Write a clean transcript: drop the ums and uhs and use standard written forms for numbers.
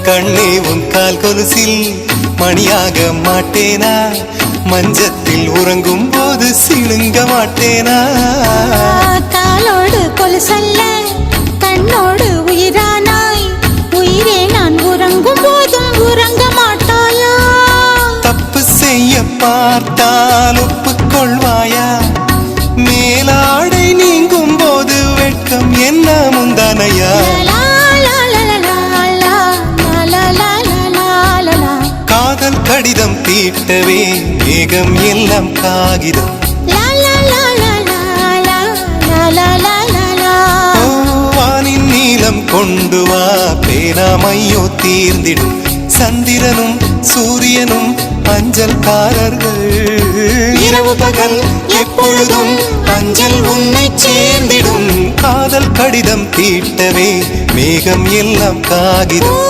கண்ணே உன் கால் கொலுசில் மணியாக மாட்டேனா, மஞ்சத்தில் உறங்கும் போது சிழுங்க மாட்டேனா. காலோடு கொலுசல்ல கண்ணோடு உயிரானாய், உயிரே நான் உறங்கும் போதும் உறங்க மாட்டாயா. தப்பு செய்ய பார்த்தால் ஒப்புக்கொள்வாயா, மேலாடை நீங்கும் போது வெட்கம் என்ன முந்தானையா. காதல் கடிதம் தீட்டவே மேகம் எல்லாம் காகிதம், வானின் நீளம் கொண்டு வா பேனாமையோ தீர்ந்திடும். சந்திரனும் சூரியனும் அஞ்சல்காரர்கள், இரவு பகல் எப்பொழுதும் அஞ்சல் உன்னை சேர்ந்திடும். காதல் கடிதம் தீட்டவே மேகம் எல்லாம் காகிதம்.